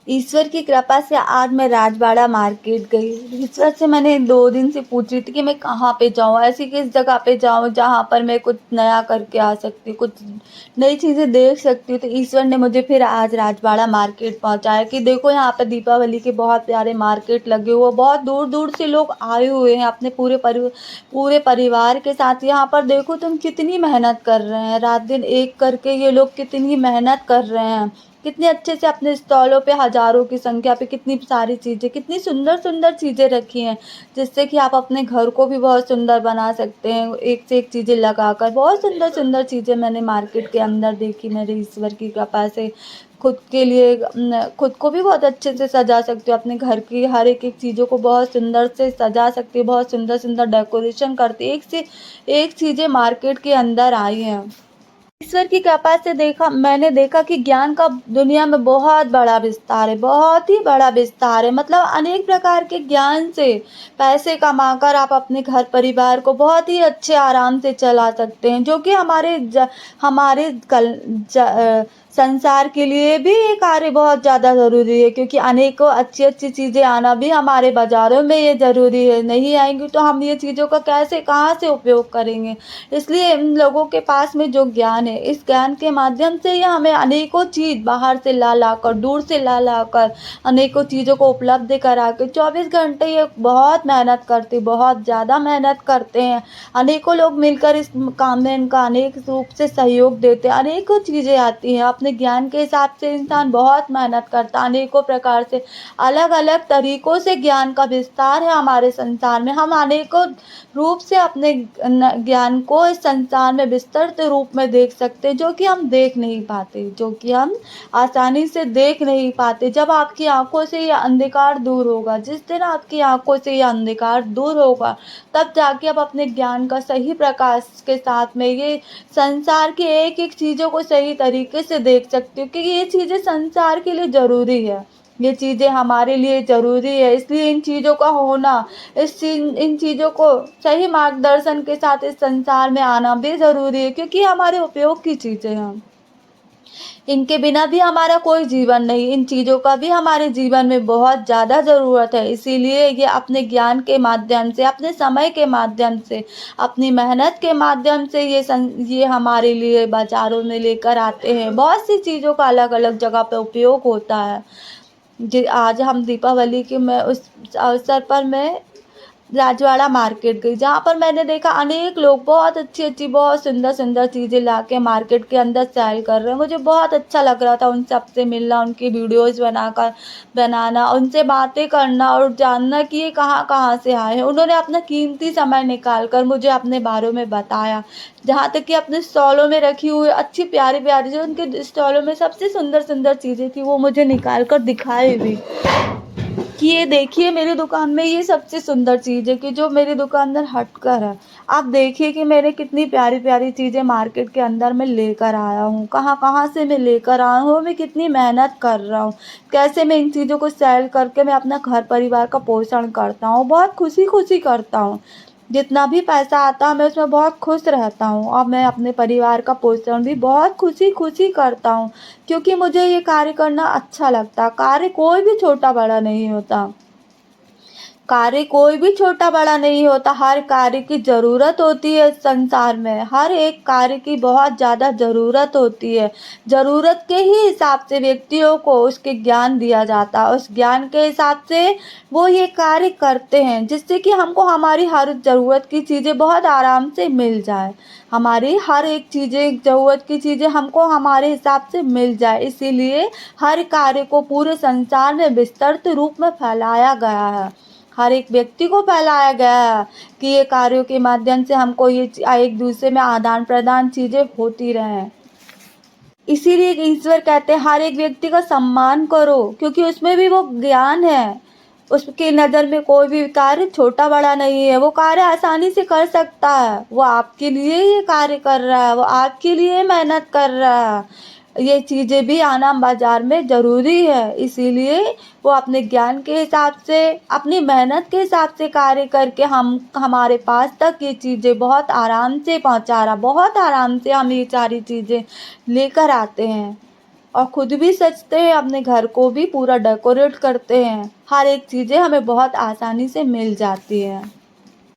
ईश्वर की कृपा से आज मैं राजवाड़ा मार्केट गई। ईश्वर से मैंने 2 दिन से पूछ रही थी कि मैं कहाँ पे जाऊँ, ऐसी किस जगह पे जाऊँ जहाँ पर मैं कुछ नया करके आ सकती हूँ, कुछ नई चीज़ें देख सकती हूँ। तो ईश्वर ने मुझे फिर आज राजवाड़ा मार्केट पहुँचाया कि देखो यहाँ पे दीपावली के बहुत प्यारे मार्केट लगे हुए, बहुत दूर-दूर से लोग आए हुए हैं अपने पूरे परिवार के साथ। यहाँ पर देखो तुम कितनी मेहनत कर रहे हैं, रात-दिन एक करके ये लोग कितनी मेहनत कर रहे हैं। कितने अच्छे से अपने स्टॉलों पे हज़ारों की संख्या पे कितनी सारी चीज़ें, कितनी सुंदर-सुंदर चीज़ें रखी हैं, जिससे कि आप अपने घर को भी बहुत सुंदर बना सकते हैं, एक से एक चीज़ें लगाकर। बहुत सुंदर-सुंदर चीज़ें मैंने मार्केट के अंदर देखी, मेरे ईश्वर की कृपा से। खुद के लिए खुद को भी बहुत अच्छे से सजा सकती हूँ, अपने घर की हर एक-एक चीज़ों को बहुत सुंदर से सजा सकती हूँ, बहुत सुंदर-सुंदर डेकोरेशन करती, एक से एक चीज़ें मार्केट के अंदर आई हैं। ईश्वर की कृपा से मैंने देखा कि ज्ञान का दुनिया में बहुत बड़ा विस्तार है, बहुत ही बड़ा विस्तार है। मतलब अनेक प्रकार के ज्ञान से पैसे कमाकर आप अपने घर परिवार को बहुत ही अच्छे आराम से चला सकते हैं, जो कि हमारे संसार के लिए भी ये कार्य बहुत ज़्यादा ज़रूरी है, क्योंकि अनेकों अच्छी-अच्छी चीज़ें आना भी हमारे बाज़ारों में ये ज़रूरी है। नहीं आएँगी तो हम ये चीज़ों का कैसे कहाँ से उपयोग करेंगे? इसलिए इन लोगों के पास में जो ज्ञान है, इस ज्ञान के माध्यम से ये हमें अनेकों चीज़ बाहर से ला-लाकर, दूर से ला-लाकर अनेकों चीज़ों को उपलब्ध करा के 24 घंटे ये बहुत मेहनत करते, बहुत ज़्यादा मेहनत करते हैं। अनेकों लोग मिलकर इस काम में इनका अनेक रूप से सहयोग देते हैं, अनेकों चीज़ें आती हैं। अपने ज्ञान के हिसाब से इंसान बहुत मेहनत करता है, अनेकों प्रकार से, अलग-अलग तरीकों से ज्ञान का विस्तार है हमारे संसार में। हम अनेकों रूप से अपने ज्ञान को इस संसार में विस्तृत रूप में देख सकते हैं, जो कि हम देख नहीं पाते, जो कि हम आसानी से देख नहीं पाते। जब आपकी आंखों से ये अंधकार दूर होगा, जिस दिन आपकी आंखों से ये अंधकार दूर होगा, तब जाके आप अपने ज्ञान का सही प्रकाश के साथ में ये संसार की एक एक चीज़ों को सही तरीके से देख सकते हो, क्योंकि ये चीज़ें संसार के लिए ज़रूरी है, ये चीज़ें हमारे लिए ज़रूरी है। इसलिए इन चीज़ों का होना, इन चीज़ों को सही मार्गदर्शन के साथ इस संसार में आना भी ज़रूरी है, क्योंकि हमारे उपयोग की चीज़ें हैं। इनके बिना भी हमारा कोई जीवन नहीं, इन चीज़ों का भी हमारे जीवन में बहुत ज़्यादा ज़रूरत है। इसीलिए ये अपने ज्ञान के माध्यम से, अपने समय के माध्यम से, अपनी मेहनत के माध्यम से ये हमारे लिए बाज़ारों में लेकर आते हैं। बहुत सी चीज़ों का अलग-अलग जगह पे उपयोग होता है। आज हम दीपावली के मैं उस अवसर पर मैं राजवाड़ा मार्केट गई, जहाँ पर मैंने देखा अनेक लोग बहुत अच्छी-अच्छी, बहुत सुंदर-सुंदर चीज़ें लाके मार्केट के अंदर सेल कर रहे हैं। मुझे बहुत अच्छा लग रहा था उन सबसे मिलना, उनकी वीडियोज़ बनाना, उनसे बातें करना और जानना कि ये कहाँ-कहाँ से आए हैं। उन्होंने अपना कीमती समय निकाल कर मुझे अपने बारे में बताया, जहाँ तक कि अपने स्टॉलों में रखी हुई अच्छी प्यारी-प्यारी, जो उनके स्टॉलों में सबसे सुंदर-सुंदर चीज़ें थी, वो मुझे निकाल कर दिखाई भी। कि ये देखिए मेरी दुकान में ये सबसे सुंदर चीज़ है कि जो मेरी दुकान में हटकर है। आप देखिए कि मैंने कितनी प्यारी-प्यारी चीज़ें मार्केट के अंदर मैं लेकर आया हूँ, कहाँ-कहाँ से मैं लेकर आया हूँ, मैं कितनी मेहनत कर रहा हूँ, कैसे मैं इन चीज़ों को सेल करके मैं अपना घर परिवार का पोषण करता हूँ, बहुत खुशी-खुशी करता हूँ। जितना भी पैसा आता है मैं उसमें बहुत खुश रहता हूँ और मैं अपने परिवार का पोषण भी बहुत खुशी-खुशी करता हूँ, क्योंकि मुझे ये कार्य करना अच्छा लगता है। कार्य कोई भी छोटा-बड़ा नहीं होता। कार्य कोई भी छोटा-बड़ा नहीं होता, हर कार्य की ज़रूरत होती है इस संसार में, हर एक कार्य की बहुत ज़्यादा ज़रूरत होती है। ज़रूरत के ही हिसाब से व्यक्तियों को उसके ज्ञान दिया जाता है, उस ज्ञान के हिसाब से वो ये कार्य करते हैं, जिससे कि हमको हमारी हर ज़रूरत की चीज़ें बहुत आराम से मिल जाए। हमारी हर एक चीज़ें, ज़रूरत की चीज़ें हमको हमारे हिसाब से मिल जाए, इसीलिए हर कार्य को पूरे संसार में विस्तृत रूप में फैलाया गया है। हर एक व्यक्ति को फैलाया गया है कि ये कार्यों के माध्यम से हमको ये एक दूसरे में आदान प्रदान चीज़ें होती रहें। इसीलिए ईश्वर कहते हैं हर एक व्यक्ति का सम्मान करो, क्योंकि उसमें भी वो ज्ञान है। उसकी नज़र में कोई भी कार्य छोटा बड़ा नहीं है, वो कार्य आसानी से कर सकता है। वो आपके लिए ये कार्य कर रहा है, वो आपके लिए मेहनत कर रहा है। ये चीज़ें भी आना बाज़ार में ज़रूरी है, इसीलिए वो अपने ज्ञान के हिसाब से, अपनी मेहनत के हिसाब से कार्य करके हमारे पास तक ये चीज़ें बहुत आराम से पहुँचा रहा, बहुत आराम से हम ये सारी चीज़ें लेकर आते हैं। और खुद भी सजते हैं, अपने घर को भी पूरा डेकोरेट करते हैं। हर एक चीज़ें हमें बहुत आसानी से मिल जाती हैं।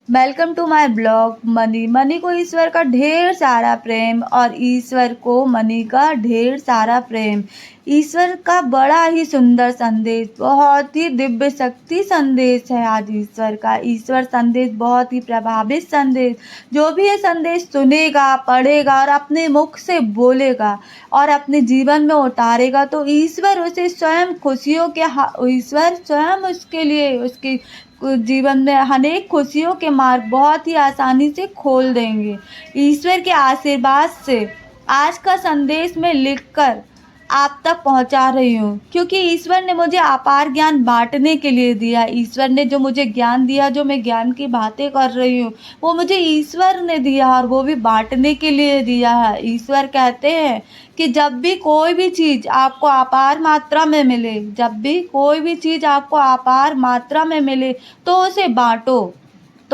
Welcome to my blog. Money money को ईश्वर का ढेर सारा प्रेम और ईश्वर को मनी का ढेर सारा प्रेम। ईश्वर का बड़ा ही सुंदर संदेश, बहुत ही दिव्य शक्ति संदेश है आज ईश्वर का। ईश्वर संदेश बहुत ही प्रभावित संदेश। जो भी ये संदेश सुनेगा, पढ़ेगा और अपने मुख से बोलेगा और अपने जीवन में उतारेगा तो ईश्वर उसे स्वयं खुशियों के ईश्वर स्वयं उसके लिए उसकी जीवन में अनेक खुशियों के मार्ग बहुत ही आसानी से खोल देंगे। ईश्वर के आशीर्वाद से आज का संदेश मैं लिखकर आप तक पहुंचा रही हूँ, क्योंकि ईश्वर ने मुझे अपार ज्ञान बांटने के लिए दिया। ईश्वर ने जो मुझे ज्ञान दिया, जो मैं ज्ञान की बातें कर रही हूँ, वो मुझे ईश्वर ने दिया और वो भी बांटने के लिए दिया है। ईश्वर कहते हैं कि जब भी कोई भी चीज़ आपको अपार मात्रा में मिले, जब भी कोई भी चीज़ आपको अपार मात्रा में मिले तो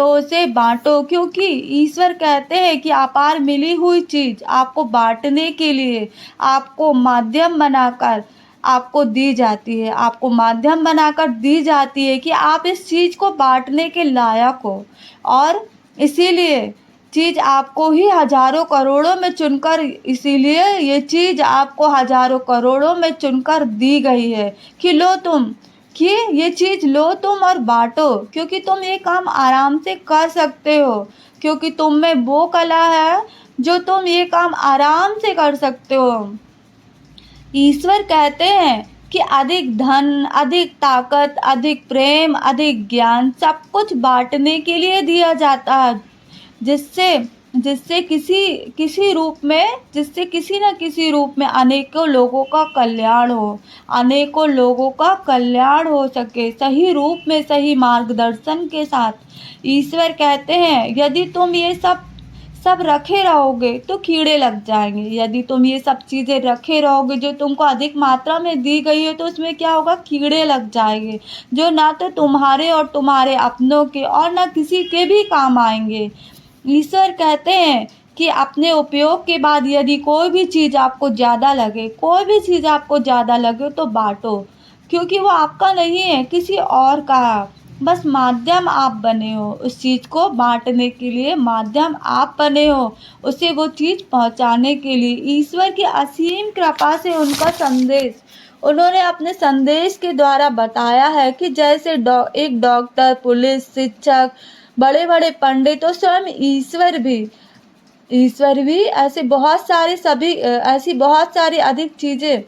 उसे बांटो, क्योंकि ईश्वर कहते हैं कि अपार मिली हुई चीज़ आपको बांटने के लिए आपको माध्यम बनाकर आपको दी जाती है, आपको माध्यम बनाकर दी जाती है कि आप इस चीज़ को बांटने के लायक हो। और इसीलिए चीज़ आपको ही हजारों करोड़ों में चुनकर, इसीलिए ये चीज़ आपको हजारों करोड़ों में चुनकर दी गई है कि ये चीज़ लो तुम और बांटो, क्योंकि तुम ये काम आराम से कर सकते हो, क्योंकि तुम में वो कला है जो तुम ये काम आराम से कर सकते हो। ईश्वर कहते हैं कि अधिक धन, अधिक ताकत, अधिक प्रेम, अधिक ज्ञान सब कुछ बांटने के लिए दिया जाता है, जिससे जिससे किसी रूप में, जिससे किसी न किसी रूप में अनेकों लोगों का कल्याण हो, अनेकों लोगों का कल्याण हो सके, सही रूप में, सही मार्गदर्शन के साथ। ईश्वर कहते हैं यदि तुम ये सब रखे रहोगे तो कीड़े लग जाएंगे। यदि तुम ये सब चीज़ें रखे रहोगे जो तुमको अधिक मात्रा में दी गई है, तो उसमें क्या होगा, कीड़े लग जाएंगे, जो ना तो तुम्हारे और तुम्हारे अपनों के और ना किसी के भी काम आएंगे। ईश्वर कहते हैं कि अपने उपयोग के बाद यदि कोई भी चीज़ आपको ज़्यादा लगे तो बांटो, क्योंकि वो आपका नहीं है, किसी और का है। बस माध्यम आप बने हो, उस चीज़ को बांटने के लिए माध्यम आप बने हो, उसे वो चीज़ पहुंचाने के लिए। ईश्वर की असीम कृपा से उन्होंने अपने संदेश के द्वारा बताया है कि जैसे एक डॉक्टर, पुलिस, शिक्षक, बड़े बड़े पंडित और स्वयं ईश्वर भी ऐसी बहुत सारी अधिक चीज़ें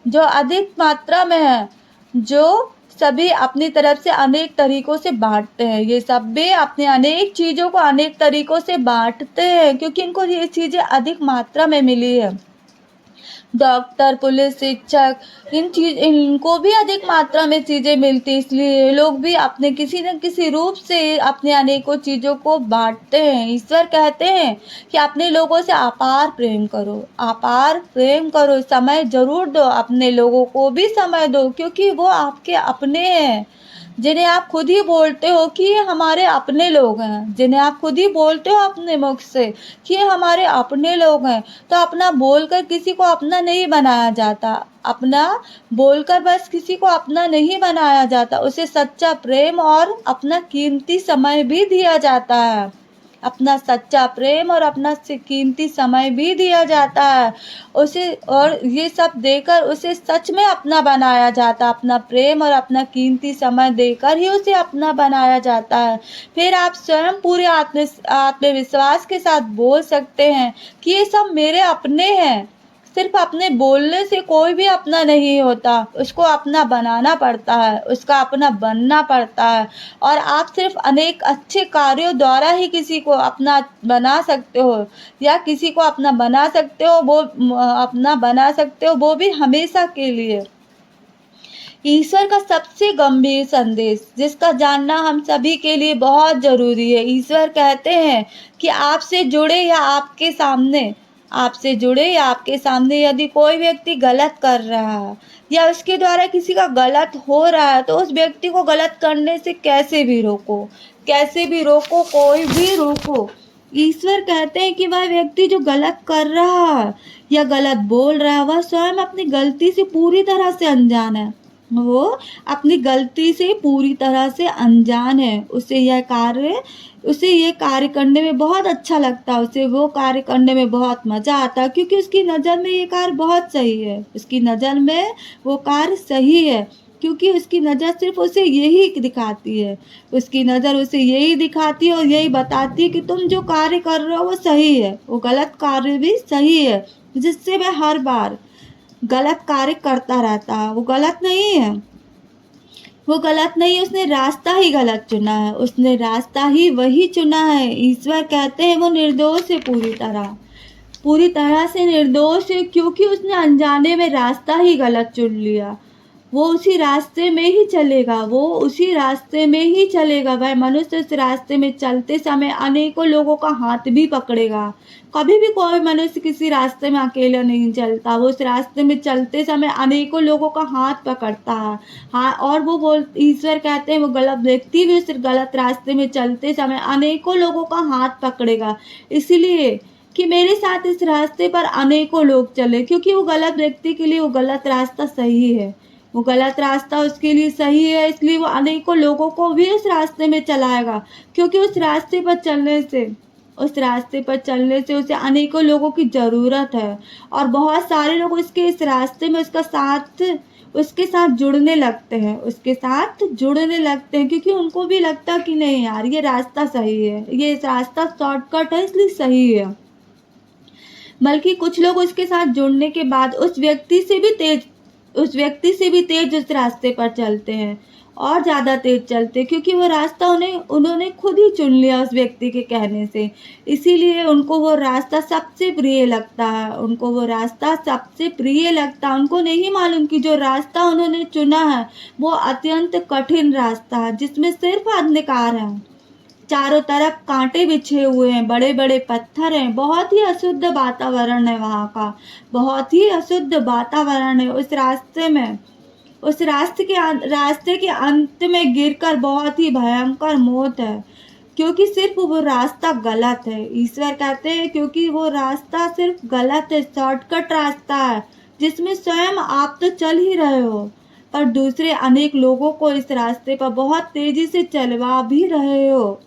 जो अधिक मात्रा में है, जो सभी अपनी तरफ से अनेक तरीकों से बांटते हैं। ये सब भी अपने अनेक चीज़ों को अनेक तरीकों से बांटते हैं, क्योंकि इनको ये चीज़ें अधिक मात्रा में मिली है। डॉक्टर, पुलिस, शिक्षक, इनको भी अधिक मात्रा में चीज़ें मिलती, इसलिए लोग भी अपने किसी न किसी रूप से अपने अनेकों चीज़ों को बांटते हैं। ईश्वर कहते हैं कि अपने लोगों से अपार प्रेम करो, समय ज़रूर दो, अपने लोगों को भी समय दो, क्योंकि वो आपके अपने हैं, जिन्हें आप खुद ही बोलते हो कि ये हमारे अपने लोग हैं, जिन्हें आप खुद ही बोलते हो अपने मुख से कि ये हमारे अपने लोग हैं। तो अपना बोलकर किसी को अपना नहीं बनाया जाता, अपना बोलकर बस किसी को अपना नहीं बनाया जाता, उसे सच्चा प्रेम और अपना कीमती समय भी दिया जाता है, अपना सच्चा प्रेम और अपना कीमती समय भी दिया जाता है उसे, और ये सब देकर उसे सच में अपना बनाया जाता है। अपना प्रेम और अपना कीमती समय देकर ही उसे अपना बनाया जाता है। फिर आप स्वयं पूरे आत्मविश्वास के साथ बोल सकते हैं कि ये सब मेरे अपने हैं। सिर्फ अपने बोलने से कोई भी अपना नहीं होता, उसको अपना बनाना पड़ता है, उसका अपना बनना पड़ता है। और आप सिर्फ अनेक अच्छे कार्यों द्वारा ही किसी को अपना बना सकते हो, या किसी को अपना बना सकते हो, वो भी हमेशा के लिए। ईश्वर का सबसे गंभीर संदेश, जिसका जानना हम सभी के लिए बहुत ज़रूरी है। ईश्वर कहते हैं कि आपसे जुड़े या आपके सामने यदि कोई व्यक्ति गलत कर रहा है या उसके द्वारा किसी का गलत हो रहा है, तो उस व्यक्ति को गलत करने से कैसे भी रोको, कोई भी रोको। ईश्वर कहते हैं कि वह व्यक्ति जो गलत कर रहा है या गलत बोल रहा है, वह स्वयं अपनी गलती से पूरी तरह से अनजान है। वो अपनी गलती से पूरी तरह से अनजान है। उसे ये कार्य करने में बहुत अच्छा लगता है, उसे वो कार्य करने में बहुत मज़ा आता है, क्योंकि उसकी नज़र में ये कार्य बहुत सही है। उसकी नज़र में वो कार्य सही है, क्योंकि उसकी नज़र सिर्फ़ उसे यही दिखाती है। उसकी नज़र उसे यही दिखाती है और यही बताती है कि तुम जो कार्य कर रहे हो वो सही है, वो गलत कार्य भी सही है, जिससे वह हर बार गलत कार्य करता रहता है। वो गलत नहीं है, वो गलत नहीं, उसने रास्ता ही गलत चुना है, उसने रास्ता ही वही चुना है। ईश्वर कहते हैं वो निर्दोष है, पूरी तरह से निर्दोष है, क्योंकि उसने अनजाने में रास्ता ही गलत चुन लिया। वो उसी रास्ते में ही चलेगा, वो उसी रास्ते में ही चलेगा। वह मनुष्य उस रास्ते में चलते समय अनेकों लोगों का हाथ भी पकड़ेगा। कभी भी कोई मनुष्य किसी रास्ते में अकेला नहीं चलता, वो उस रास्ते में चलते समय अनेकों लोगों का हाथ पकड़ता है। हाँ, और ईश्वर कहते हैं वो गलत व्यक्ति भी उस गलत रास्ते में चलते समय अनेकों लोगों का हाथ पकड़ेगा, इसलिए कि मेरे साथ इस रास्ते पर अनेकों लोग चले, क्योंकि वो गलत व्यक्ति के लिए वो गलत रास्ता सही है। वो गलत रास्ता उसके लिए सही है, इसलिए वो अनेकों लोगों को भी उस रास्ते में चलाएगा, क्योंकि उस रास्ते पर चलने से उसे अनेकों लोगों की ज़रूरत है, और बहुत सारे लोग उसके इस रास्ते में उसके साथ जुड़ने लगते हैं, क्योंकि उनको भी लगता है कि नहीं यार, ये रास्ता सही है, ये रास्ता शॉर्टकट है, इसलिए सही है। बल्कि कुछ लोग उसके साथ जुड़ने के बाद उस व्यक्ति से भी तेज उस रास्ते पर चलते हैं, और ज़्यादा तेज चलते हैं, क्योंकि वो रास्ता उन्होंने खुद ही चुन लिया उस व्यक्ति के कहने से। इसीलिए उनको वो रास्ता सबसे प्रिय लगता है, उनको नहीं मालूम कि जो रास्ता उन्होंने चुना है वो अत्यंत कठिन रास्ता है, जिसमें सिर्फ अंधकार है। चारों तरफ कांटे बिछे हुए हैं, बड़े-बड़े पत्थर हैं, बहुत ही अशुद्ध वातावरण है वहाँ का, बहुत ही अशुद्ध वातावरण है उस रास्ते में। उस रास्ते के अंत में गिरकर बहुत ही भयंकर मौत है, क्योंकि सिर्फ वो रास्ता गलत है। ईश्वर कहते हैं क्योंकि वो रास्ता सिर्फ गलत है, शॉर्टकट रास्ता है, जिसमें स्वयं आप तो चल ही रहे हो, पर दूसरे अनेक लोगों को इस रास्ते पर बहुत तेजी से चलवा भी रहे हो,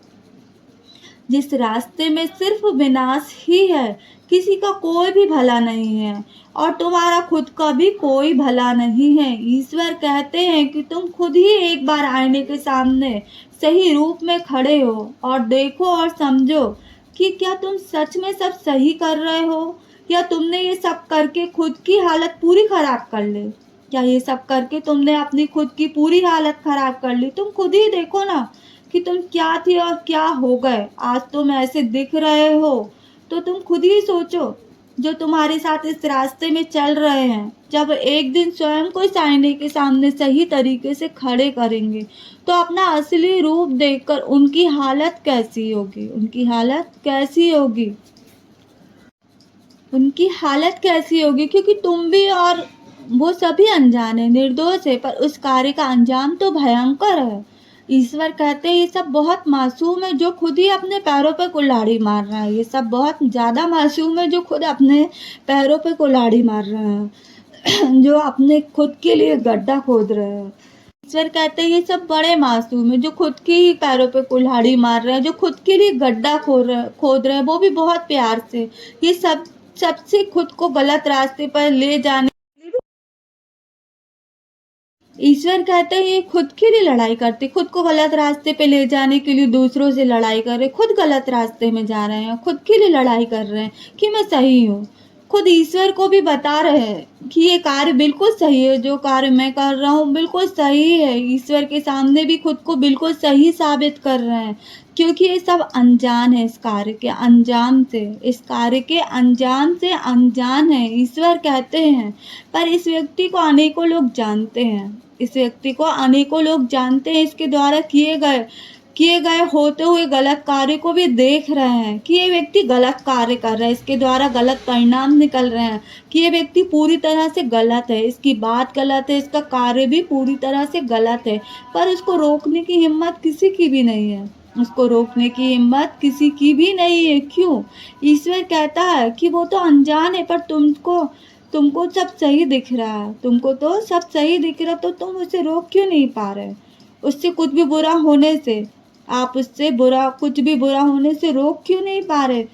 जिस रास्ते में सिर्फ विनाश ही है, किसी का कोई भी भला नहीं है, और तुम्हारा खुद का भी कोई भला नहीं है। ईश्वर कहते हैं कि तुम खुद ही एक बार आईने के सामने सही रूप में खड़े हो और देखो और समझो कि क्या तुम सच में सब सही कर रहे हो, या तुमने ये सब करके खुद की हालत पूरी खराब कर ली। क्या ये सब करके तुमने अपनी खुद की पूरी हालत खराब कर ली? तुम खुद ही देखो ना कि तुम क्या थे और क्या हो गए। आज तुम ऐसे दिख रहे हो, तो तुम खुद ही सोचो, जो तुम्हारे साथ इस रास्ते में चल रहे हैं, जब एक दिन स्वयं को इस आईने के सामने सही तरीके से खड़े करेंगे, तो अपना असली रूप देखकर उनकी हालत कैसी होगी, क्योंकि तुम भी और वो सभी अनजान है, निर्दोष है, पर उस कार्य का अंजाम तो भयंकर है। ईश्वर कहते हैं ये सब बहुत मासूम है जो खुद ही अपने पैरों पे कुल्हाड़ी मार रहा है, ये सब बहुत ज़्यादा मासूम है जो खुद अपने पैरों पे कुल्हाड़ी मार रहे हैं जो अपने खुद के लिए गड्ढा खोद रहे हैं। ईश्वर कहते हैं ये सब बड़े मासूम है जो खुद के ही पैरों पे कुल्हाड़ी मार रहे हैं, जो खुद के लिए गड्ढा खोद रहे हैं, वो भी बहुत प्यार से। ये सबसे खुद को गलत रास्ते पर ले जाने, ईश्वर कहते हैं ये खुद के लिए लड़ाई करते, खुद को गलत रास्ते पे ले जाने के लिए दूसरों से लड़ाई कर रहे, खुद गलत रास्ते में जा रहे हैं, खुद के लिए लड़ाई कर रहे हैं कि मैं सही हूँ। खुद ईश्वर को भी बता रहे हैं कि ये कार्य बिल्कुल सही है, जो कार्य मैं कर रहा हूँ बिल्कुल सही है। ईश्वर के सामने भी खुद को बिल्कुल सही साबित कर रहे हैं, क्योंकि ये सब अनजान है, इस कार्य के अंजाम से अनजान है। ईश्वर कहते हैं, पर इस व्यक्ति को अनेकों लोग जानते हैं, इसके द्वारा किए गए होते हुए गलत कार्य को भी देख रहे हैं कि ये व्यक्ति गलत कार्य कर रहा है, इसके द्वारा गलत परिणाम निकल रहे हैं, कि ये व्यक्ति पूरी तरह से गलत है, इसकी बात गलत है, इसका कार्य भी पूरी तरह से गलत है, पर उसको रोकने की हिम्मत किसी की भी नहीं है। उसको रोकने की हिम्मत किसी की भी नहीं है। क्यों? ईश्वर कहता है कि वो तो अनजान है, पर तुमको सब सही दिख रहा है, तुमको तो सब सही दिख रहा, तो तुम उसे रोक क्यों नहीं पा रहे? उससे कुछ भी बुरा होने से, आप उससे कुछ भी बुरा होने से रोक क्यों नहीं पा रहे?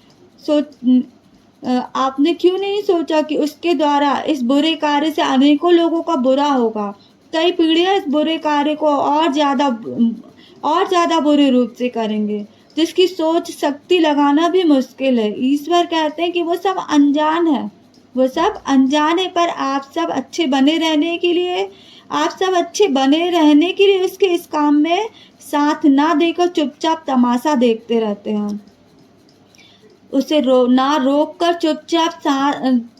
आपने क्यों नहीं सोचा कि उसके द्वारा इस बुरे कार्य से अनेकों लोगों का बुरा होगा? कई पीढ़ियां इस बुरे कार्य को और ज़्यादा बुरे रूप से करेंगे, जिसकी सोच शक्ति लगाना भी मुश्किल है। ईश्वर कहते हैं कि वो सब अनजान है, वो सब अनजान है, पर आप सब अच्छे बने रहने के लिए उसके इस काम में साथ ना देकर चुपचाप तमाशा देखते रहते हैं। उसे ना रोक कर चुपचाप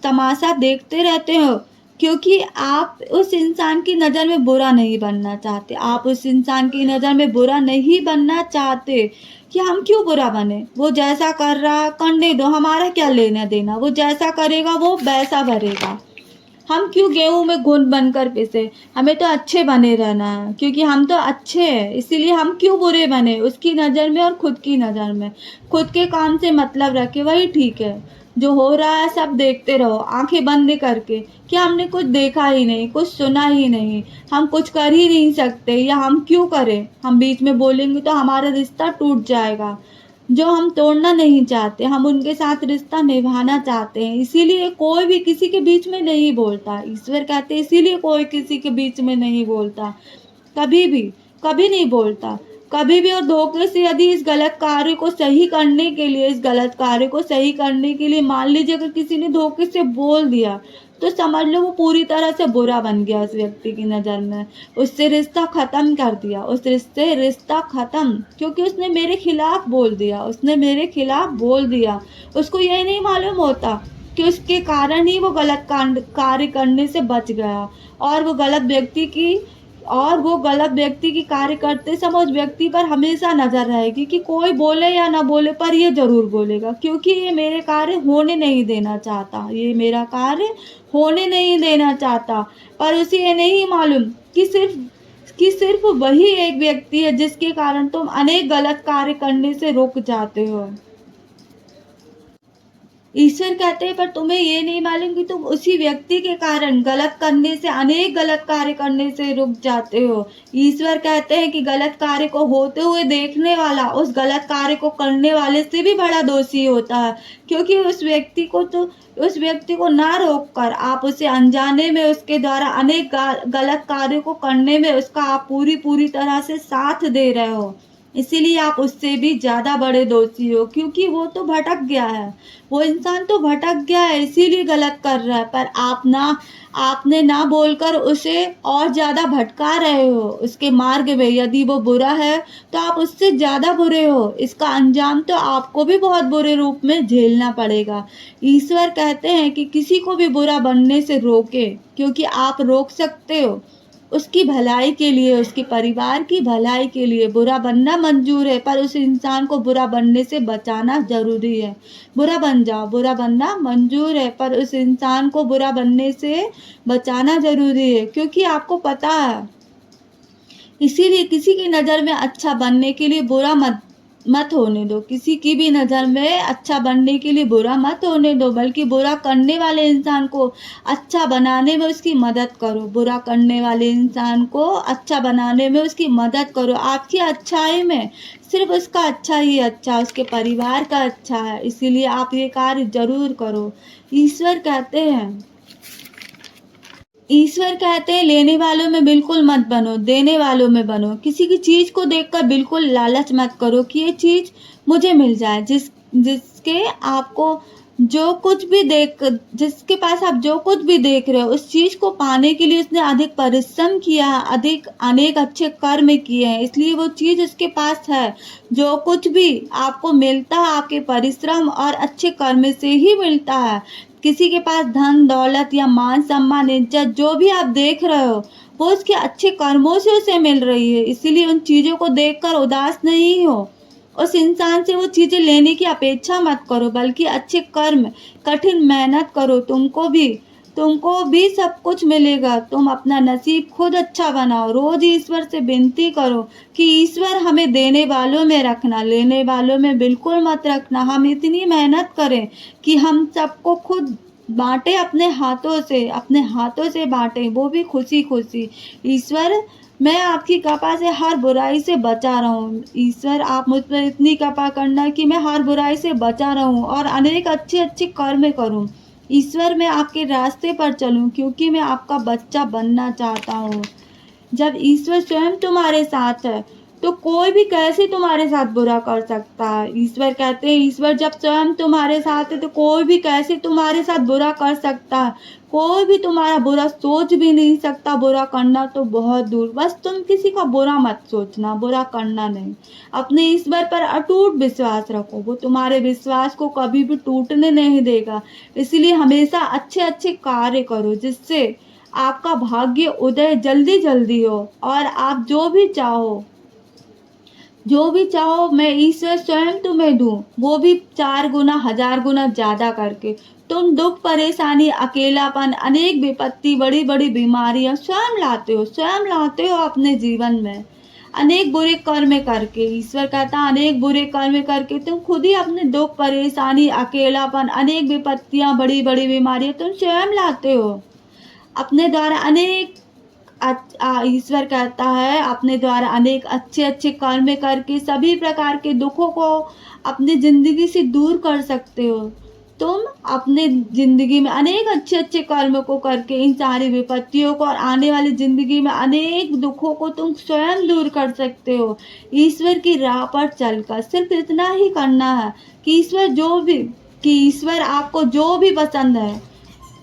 तमाशा देखते रहते हो, क्योंकि आप उस इंसान की नज़र में बुरा नहीं बनना चाहते। आप उस इंसान की नज़र में बुरा नहीं बनना चाहते कि हम क्यों बुरा बने? वो जैसा कर रहा करने दो, हमारा क्या लेना देना? वो जैसा करेगा वो वैसा भरेगा। हम क्यों गेहूँ में घुन बनकर पिसे? हमें तो अच्छे बने रहना है, क्योंकि हम तो अच्छे हैं, इसीलिए हम क्यों बुरे बने उसकी नज़र में और खुद की नज़र में। खुद के काम से मतलब रखे, वही ठीक है। जो हो रहा है सब देखते रहो आंखें बंद करके, कि हमने कुछ देखा ही नहीं, कुछ सुना ही नहीं, हम कुछ कर ही नहीं सकते, या हम क्यों करें? हम बीच में बोलेंगे तो हमारा रिश्ता टूट जाएगा, जो हम तोड़ना नहीं चाहते, हम उनके साथ रिश्ता निभाना चाहते हैं। इसीलिए कोई भी किसी के बीच में नहीं बोलता। ईश्वर कहते हैं इसीलिए कोई किसी के बीच में नहीं बोलता, कभी भी, कभी नहीं बोलता, कभी भी। और धोखे से यदि इस गलत कार्य को सही करने के लिए मान लीजिए अगर किसी ने धोखे से बोल दिया, तो समझ लो वो पूरी तरह से बुरा बन गया उस व्यक्ति की नज़र में। उससे रिश्ता ख़त्म कर दिया, रिश्ता ख़त्म, क्योंकि उसने मेरे खिलाफ बोल दिया। उसको ये नहीं मालूम होता कि उसके कारण ही वो गलत कार्य करने से बच गया, और वो गलत व्यक्ति की कार्य करते समय उस व्यक्ति पर हमेशा नज़र रहेगी, कि कोई बोले या ना बोले, पर ये ज़रूर बोलेगा, क्योंकि ये मेरे कार्य होने नहीं देना चाहता, ये मेरा कार्य होने नहीं देना चाहता। पर उसे ये नहीं मालूम कि सिर्फ वही एक व्यक्ति है जिसके कारण तुम अनेक गलत कार्य करने से रुक जाते हो। ईश्वर कहते हैं पर तुम्हें ये नहीं मालूम कि तुम उसी व्यक्ति के कारण अनेक गलत कार्य करने से रुक जाते हो। ईश्वर कहते हैं कि गलत कार्य को होते हुए देखने वाला उस गलत कार्य को करने वाले से भी बड़ा दोषी होता है, क्योंकि उस व्यक्ति को ना रोककर आप उसे अनजाने में उसके द्वारा अनेक गलत कार्यों को करने में उसका आप पूरी तरह से साथ दे रहे हो। इसीलिए आप उससे भी ज़्यादा बड़े दोषी हो, क्योंकि वो तो भटक गया है, वो इंसान तो भटक गया है, इसीलिए गलत कर रहा है। पर आपने ना बोलकर उसे और ज़्यादा भटका रहे हो उसके मार्ग में। यदि वो बुरा है तो आप उससे ज़्यादा बुरे हो, इसका अंजाम तो आपको भी बहुत बुरे रूप में झेलना पड़ेगा। ईश्वर कहते हैं कि किसी को भी बुरा बनने से रोके, क्योंकि आप रोक सकते हो। उसकी भलाई के लिए, उसके परिवार की भलाई के लिए बुरा बनना मंजूर है, पर उस इंसान को बुरा बनने से बचाना ज़रूरी है। बुरा बन जाओ, बुरा बनना मंजूर है, पर उस इंसान को बुरा बनने से बचाना ज़रूरी है, क्योंकि आपको पता है। इसीलिए किसी की नज़र में अच्छा बनने के लिए बुरा मत होने दो, किसी की भी नज़र में अच्छा बनने के लिए बुरा मत होने दो, बल्कि बुरा करने वाले इंसान को अच्छा बनाने में उसकी मदद करो। बुरा करने वाले इंसान को अच्छा बनाने में उसकी मदद करो। आपकी अच्छाई में सिर्फ उसका अच्छा ही अच्छा, उसके परिवार का अच्छा है, इसीलिए आप ये कार्य ज़रूर करो। ईश्वर कहते हैं लेने वालों में बिल्कुल मत बनो, देने वालों में बनो। किसी की चीज़ को देखकर बिल्कुल लालच मत करो कि ये चीज़ मुझे मिल जाए। जिसके पास आप जो कुछ भी देख रहे हो, उस चीज़ को पाने के लिए उसने अधिक परिश्रम किया है, अनेक अच्छे कर्म किए हैं, इसलिए वो चीज़ उसके पास है। जो कुछ भी आपको मिलता है आपके परिश्रम और अच्छे कर्म से ही मिलता है। किसी के पास धन दौलत या मान सम्मान इज्जत जो भी आप देख रहे हो, वो उसके अच्छे कर्मों से उसे मिल रही है। इसीलिए उन चीज़ों को देखकर उदास नहीं हो, उस इंसान से वो चीज़ें लेने की अपेक्षा मत करो, बल्कि अच्छे कर्म, कठिन मेहनत करो। तुमको भी सब कुछ मिलेगा। तुम अपना नसीब खुद अच्छा बनाओ। रोज ईश्वर से विनती करो कि ईश्वर हमें देने वालों में रखना, लेने वालों में बिल्कुल मत रखना। हम इतनी मेहनत करें कि हम सबको खुद बांटे, अपने हाथों से बांटे, वो भी खुशी खुशी। ईश्वर, मैं आपकी कृपा से हर बुराई से बचा रहूं। ईश्वर, आप मुझ पर इतनी कृपा करना कि मैं हर बुराई से बचा रहूं और अनेक अच्छे अच्छे कर्म करूं। ईश्वर, मैं आपके रास्ते पर चलूं क्योंकि मैं आपका बच्चा बनना चाहता हूँ। जब ईश्वर स्वयं तुम्हारे साथ है तो कोई भी कैसे तुम्हारे साथ बुरा कर सकता है। ईश्वर कहते हैं, ईश्वर जब स्वयं तुम्हारे साथ है तो कोई भी कैसे तुम्हारे साथ बुरा कर सकता है। कोई भी तुम्हारा बुरा सोच भी नहीं सकता। बुरा करना तो बहुत दूर, बस तुम किसी का बुरा मत सोचना, बुरा करना नहीं। अपने ईश्वर पर अटूट विश्वास रखो, वो तुम्हारे विश्वास को कभी भी टूटने नहीं देगा। इसलिए हमेशा अच्छे अच्छे कार्य करो जिससे आपका भाग्य उदय जल्दी जल्दी हो और आप जो भी चाहो मैं ईश्वर स्वयं तुम्हें दूं, वो भी 4 गुना 1000 गुना ज्यादा करके। तुम दुख, परेशानी, अकेलापन, अनेक विपत्ति, बड़ी बड़ी बीमारियां स्वयं लाते हो अपने जीवन में, अनेक बुरे कर्म करके। ईश्वर कहता, अनेक बुरे कर्म करके तुम खुद ही अपने दुख, परेशानी, अकेलापन, अनेक विपत्तियां, बड़ी बड़ी बीमारियां तुम स्वयं लाते हो अपने द्वारा। ईश्वर कहता है, अपने द्वारा अनेक अच्छे अच्छे कर्म करके सभी प्रकार के दुखों को अपनी जिंदगी से दूर कर सकते हो। तुम अपने जिंदगी में अनेक अच्छे अच्छे कर्म को करके इन सारी विपत्तियों को और आने वाली जिंदगी में अनेक दुखों को तुम स्वयं दूर कर सकते हो। ईश्वर की राह पर चलकर सिर्फ इतना ही करना है कि ईश्वर आपको जो भी पसंद है,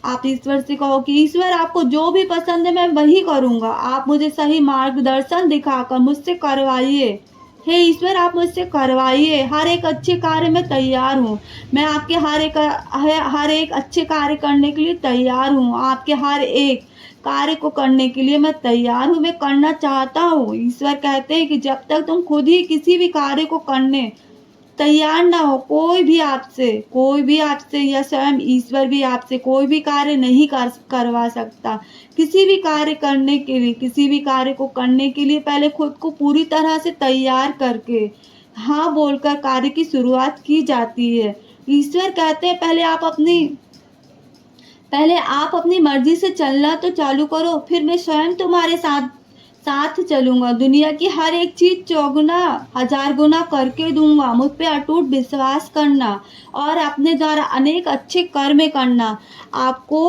आप ईश्वर से कहो कि ईश्वर आपको जो भी पसंद है मैं वही करूँगा। आप मुझे सही मार्गदर्शन दिखाकर मुझसे करवाइए। हे ईश्वर, आप मुझसे करवाइए। हर एक अच्छे कार्य में तैयार हूँ। मैं आपके हर एक अच्छे कार्य करने के लिए तैयार हूँ। आपके हर एक कार्य को करने के लिए मैं तैयार हूँ, मैं करना चाहता हूँ। ईश्वर कहते हैं कि जब तक तुम खुद ही किसी भी कार्य को करने तैयार ना हो, कोई भी आपसे या स्वयं ईश्वर भी आपसे कोई भी कार्य नहीं करवा सकता। किसी भी कार्य को करने के लिए पहले खुद को पूरी तरह से तैयार करके हाँ बोलकर कार्य की शुरुआत की जाती है। ईश्वर कहते हैं, पहले आप अपनी मर्जी से चलना तो चालू करो, फिर मैं स्वयं तुम्हारे साथ चलूंगा। दुनिया की हर एक चीज 4 गुना 1000 गुना करके दूंगा। मुझ पे अटूट विश्वास करना और अपने द्वारा अनेक अच्छे कर्म करना। आपको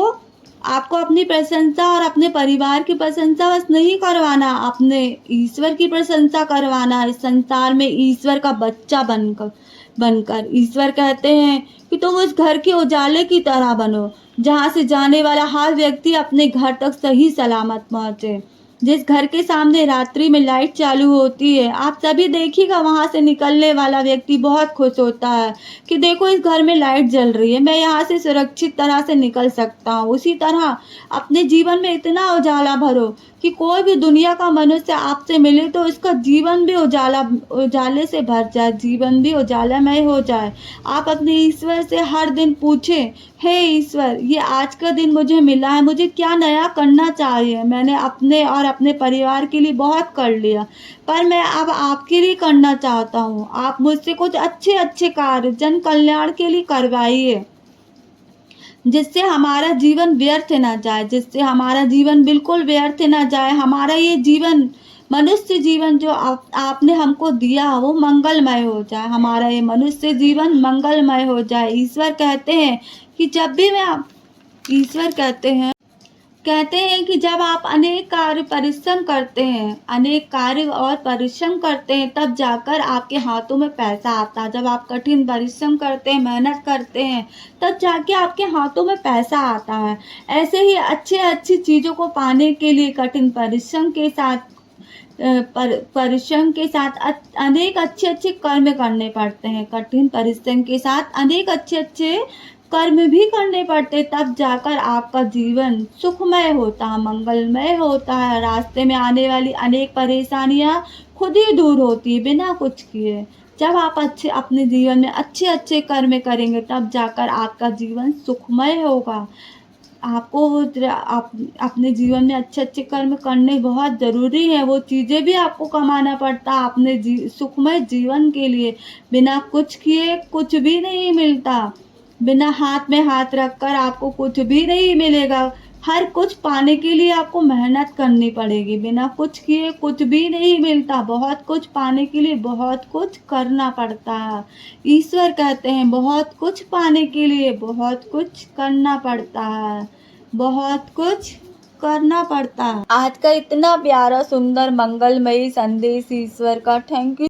अपनी प्रशंसा और अपने परिवार की प्रशंसा बस नहीं करवाना, अपने ईश्वर की प्रशंसा करवाना। इस संसार में ईश्वर का बच्चा बनकर ईश्वर कहते हैं कि तुम उस घर के उजाले की तरह बनो जहां से जाने वाला हर व्यक्ति अपने घर तक सही सलामत पहुंचे। जिस घर के सामने रात्रि में लाइट चालू होती है, आप सभी देखिएगा, वहां से निकलने वाला व्यक्ति बहुत खुश होता है कि देखो इस घर में लाइट जल रही है, मैं यहाँ से सुरक्षित तरह से निकल सकता हूँ। उसी तरह अपने जीवन में इतना उजाला भरो कि कोई भी दुनिया का मनुष्य आपसे मिले तो उसका जीवन भी उजाले से भर जाए, जीवन भी उजालामय हो जाए। आप अपने ईश्वर से हर दिन पूछें, हे ईश्वर, ये आज का दिन मुझे मिला है, मुझे क्या नया करना चाहिए। मैंने अपने और अपने परिवार के लिए बहुत कर लिया, पर मैं अब आपके लिए करना चाहता हूँ। आप मुझसे कुछ अच्छे अच्छे कार्य जन कल्याण के लिए करवाइए, जिससे हमारा जीवन व्यर्थ ना जाए, बिल्कुल व्यर्थ ना जाए। हमारा ये जीवन, मनुष्य जीवन जो आपने हमको दिया वो मंगलमय हो जाए, हमारा ये मनुष्य जीवन मंगलमय हो जाए। ईश्वर कहते हैं कि ईश्वर कहते हैं कि जब आप अनेक कार्य और परिश्रम करते हैं तब जाकर आपके हाथों में पैसा आता है। जब आप कठिन परिश्रम करते हैं, मेहनत करते हैं, तब जाके आपके हाथों में पैसा आता है। ऐसे ही अच्छी चीज़ों को पाने के लिए कठिन परिश्रम के साथ अनेक अच्छे अच्छे कर्म करने पड़ते हैं। कठिन परिश्रम के साथ अनेक अच्छे अच्छे कर्म भी करने पड़ते, तब जाकर आपका जीवन सुखमय होता है, मंगलमय होता है। रास्ते में आने वाली अनेक परेशानियां खुद ही दूर होती है बिना कुछ किए। जब आप अपने जीवन में अच्छे अच्छे कर्म करेंगे तब जाकर आपका जीवन सुखमय होगा। आपको अपने जीवन में अच्छे-अच्छे कर्म करने बहुत ज़रूरी हैं, वो चीज़ें भी आपको कमाना पड़ता है अपने सुखमय जीवन के लिए। बिना कुछ किए कुछ भी नहीं मिलता। बिना हाथ में हाथ रखकर आपको कुछ भी नहीं मिलेगा। हर कुछ पाने के लिए आपको मेहनत करनी पड़ेगी, बिना कुछ किए कुछ भी नहीं मिलता। बहुत कुछ पाने के लिए बहुत कुछ करना पड़ता है। ईश्वर कहते हैं बहुत कुछ पाने के लिए बहुत कुछ करना पड़ता है, बहुत कुछ करना पड़ता है। आज का इतना प्यारा सुंदर मंगलमयी संदेश ईश्वर का। Thank you.